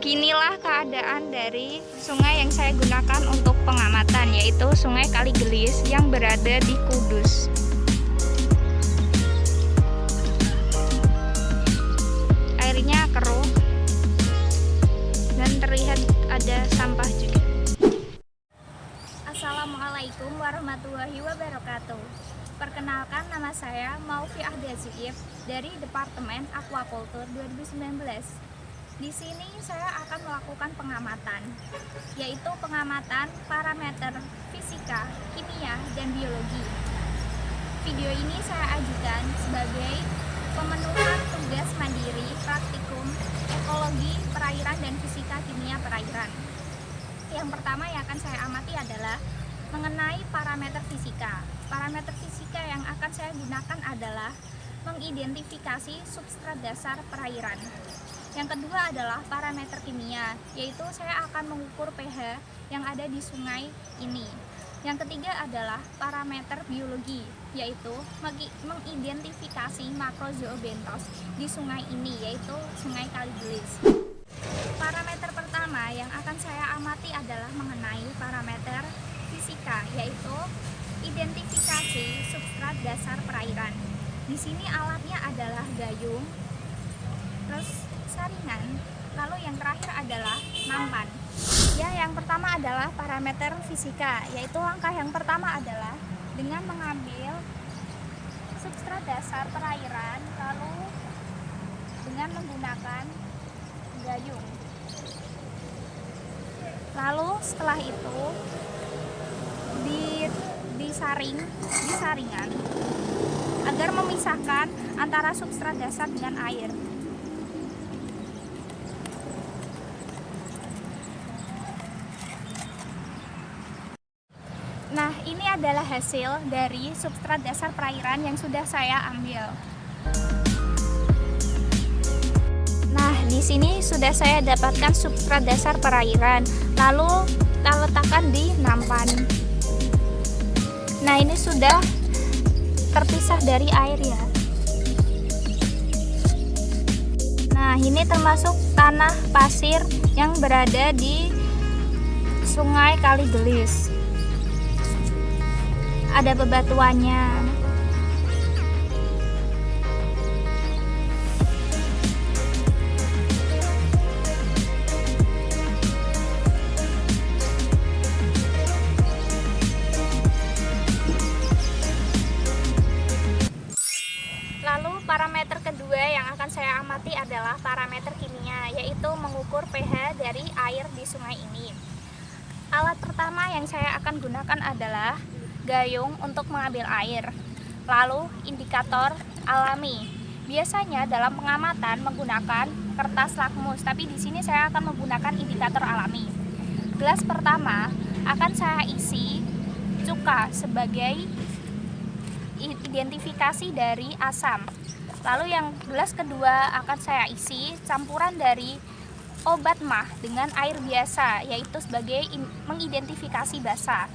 Beginilah keadaan dari sungai yang saya gunakan untuk pengamatan, yaitu Sungai Kaligelis yang berada di Kudus. Airnya keruh dan terlihat ada sampah juga. Assalamualaikum warahmatullahi wabarakatuh. Perkenalkan, nama saya Maufi Ahdaziib dari Departemen Aquaculture 2019. Di sini saya akan melakukan pengamatan, yaitu pengamatan parameter fisika, kimia, dan biologi. Video ini saya ajukan sebagai pemenuhan tugas mandiri praktikum ekologi perairan dan fisika kimia perairan. Yang pertama yang akan saya amati adalah mengenai parameter fisika. Parameter fisika yang akan saya gunakan adalah mengidentifikasi substrat dasar perairan. Yang kedua adalah parameter kimia, yaitu saya akan mengukur pH yang ada di sungai ini. Yang ketiga adalah parameter biologi, yaitu mengidentifikasi makrozoobentos di sungai ini, yaitu Sungai Kaligelis. Parameter pertama yang akan saya amati adalah mengenai parameter fisika, yaitu identifikasi substrat dasar perairan. Di sini alatnya adalah gayung, terus saringan, lalu yang terakhir adalah nampan. Ya, yang pertama adalah parameter fisika, yaitu langkah yang pertama adalah dengan mengambil substrat dasar perairan, lalu dengan menggunakan gayung. Lalu setelah itu disaringan agar memisahkan antara substrat dasar dengan air. Nah, ini adalah hasil dari substrat dasar perairan yang sudah saya ambil. Nah, di sini sudah saya dapatkan substrat dasar perairan, lalu kita letakkan di nampan. Nah, ini sudah terpisah dari air ya. Nah, ini termasuk tanah pasir yang berada di Sungai Kaligelis. Ada bebatuannya. Lalu parameter kedua yang akan saya amati adalah parameter kimia, yaitu mengukur pH dari air di sungai ini. Alat pertama yang saya akan gunakan adalah gayung untuk mengambil air, lalu indikator alami. Biasanya dalam pengamatan menggunakan kertas lakmus, tapi di sini saya akan menggunakan indikator alami. Gelas pertama akan saya isi cuka sebagai identifikasi dari asam. Lalu yang gelas kedua akan saya isi campuran dari obat mah dengan air biasa, yaitu sebagai mengidentifikasi basa.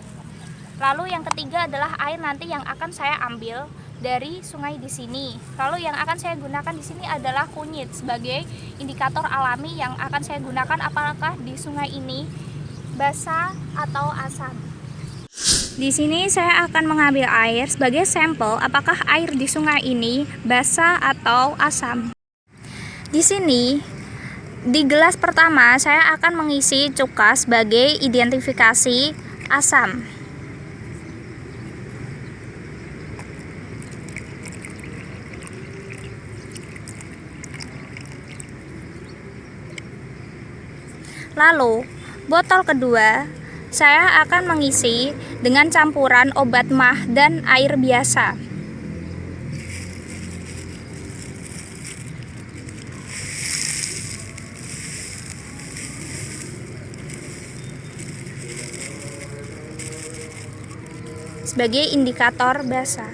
Lalu yang ketiga adalah air nanti yang akan saya ambil dari sungai di sini. Lalu yang akan saya gunakan di sini adalah kunyit sebagai indikator alami yang akan saya gunakan apakah di sungai ini basa atau asam. Di sini saya akan mengambil air sebagai sampel apakah air di sungai ini basa atau asam. Di sini di gelas pertama saya akan mengisi cuka sebagai identifikasi asam. Lalu, botol kedua, saya akan mengisi dengan campuran obat mah dan air biasa. Sebagai indikator basa.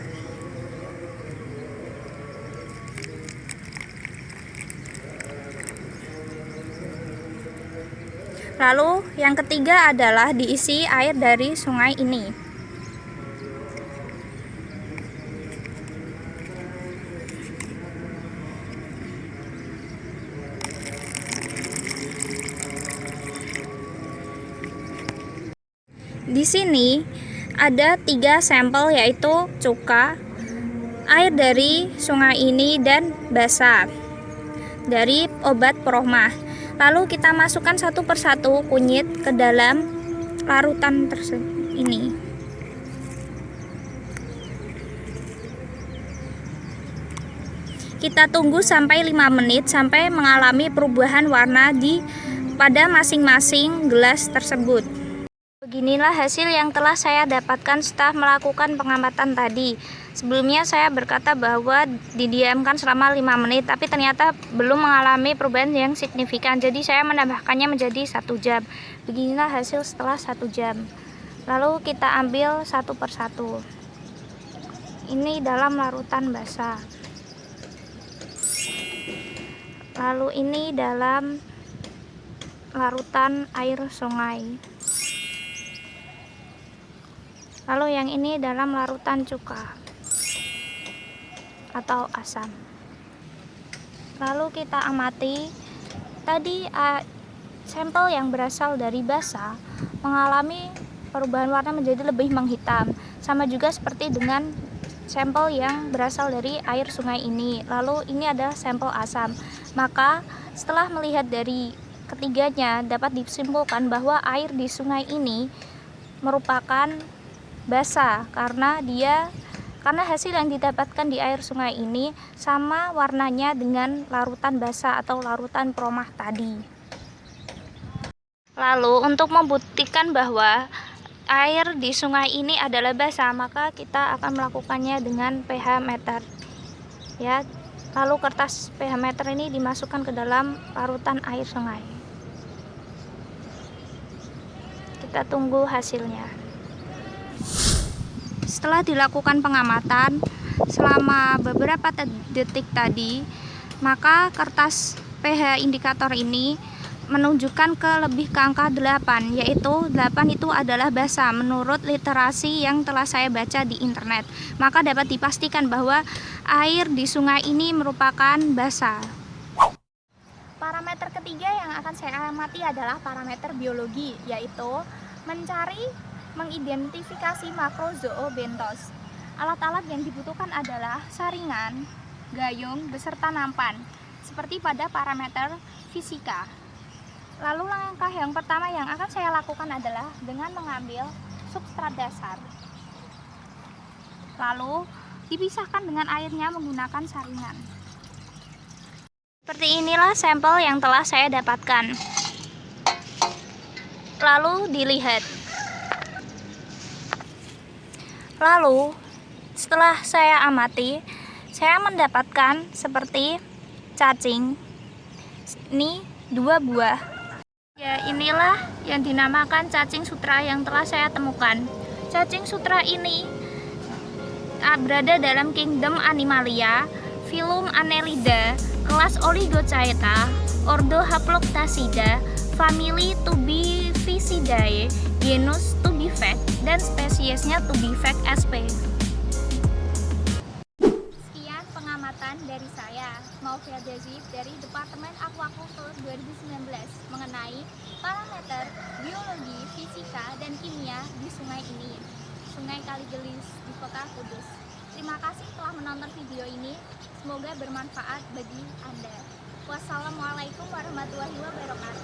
Lalu yang ketiga adalah diisi air dari sungai ini. Di sini ada 3 sampel, yaitu cuka, air dari sungai ini, dan basa dari obat Prohma. Lalu kita masukkan satu persatu kunyit ke dalam larutan tersebut ini. Kita tunggu sampai 5 menit sampai mengalami perubahan warna pada masing-masing gelas tersebut. Beginilah hasil yang telah saya dapatkan setelah melakukan pengamatan tadi. Sebelumnya saya berkata bahwa didiamkan selama 5 menit, tapi ternyata belum mengalami perubahan yang signifikan. Jadi saya menambahkannya menjadi 1 jam. Beginilah hasil setelah 1 jam. Lalu kita ambil satu persatu. Ini dalam larutan basa. Lalu ini dalam larutan air sungai. Lalu yang ini dalam larutan cuka atau asam. Lalu kita amati tadi sampel yang berasal dari basa mengalami perubahan warna menjadi lebih menghitam, sama juga seperti dengan sampel yang berasal dari air sungai ini. Lalu ini adalah sampel asam. Maka setelah melihat dari ketiganya dapat disimpulkan bahwa air di sungai ini merupakan basa karena hasil yang didapatkan di air sungai ini sama warnanya dengan larutan basa atau larutan Prohma tadi. Lalu untuk membuktikan bahwa air di sungai ini adalah basa, maka kita akan melakukannya dengan pH meter. Ya, lalu kertas pH meter ini dimasukkan ke dalam larutan air sungai. Kita tunggu hasilnya. Setelah dilakukan pengamatan selama beberapa detik tadi, maka kertas pH indikator ini menunjukkan lebih ke angka 8, yaitu 8 itu adalah basa menurut literasi yang telah saya baca di internet. Maka dapat dipastikan bahwa air di sungai ini merupakan basa. Parameter ketiga yang akan saya amati adalah parameter biologi, yaitu mengidentifikasi makrozoobentos. Alat-alat yang dibutuhkan adalah saringan, gayung, beserta nampan, seperti pada parameter fisika. Lalu langkah yang pertama yang akan saya lakukan adalah dengan mengambil substrat dasar. Lalu dipisahkan dengan airnya menggunakan saringan. Seperti inilah sampel yang telah saya dapatkan. Lalu dilihat. Lalu setelah saya amati, saya mendapatkan seperti cacing. Ini 2 buah. Ya, inilah yang dinamakan cacing sutra yang telah saya temukan. Cacing sutra ini berada dalam kingdom Animalia, filum Annelida, kelas Oligochaeta, ordo Haploctacida, famili Tubivicidae, genus Tubivac, dan spesiesnya Tubivac sp. Sekian pengamatan dari saya, Maufia Dezif dari Departemen Aquaculture 2019 mengenai parameter biologi, fisika, dan kimia di sungai ini, Sungai Kaligelis di Kota Kudus. Terima kasih telah menonton video ini, semoga bermanfaat bagi Anda. Wassalamualaikum warahmatullahi wabarakatuh.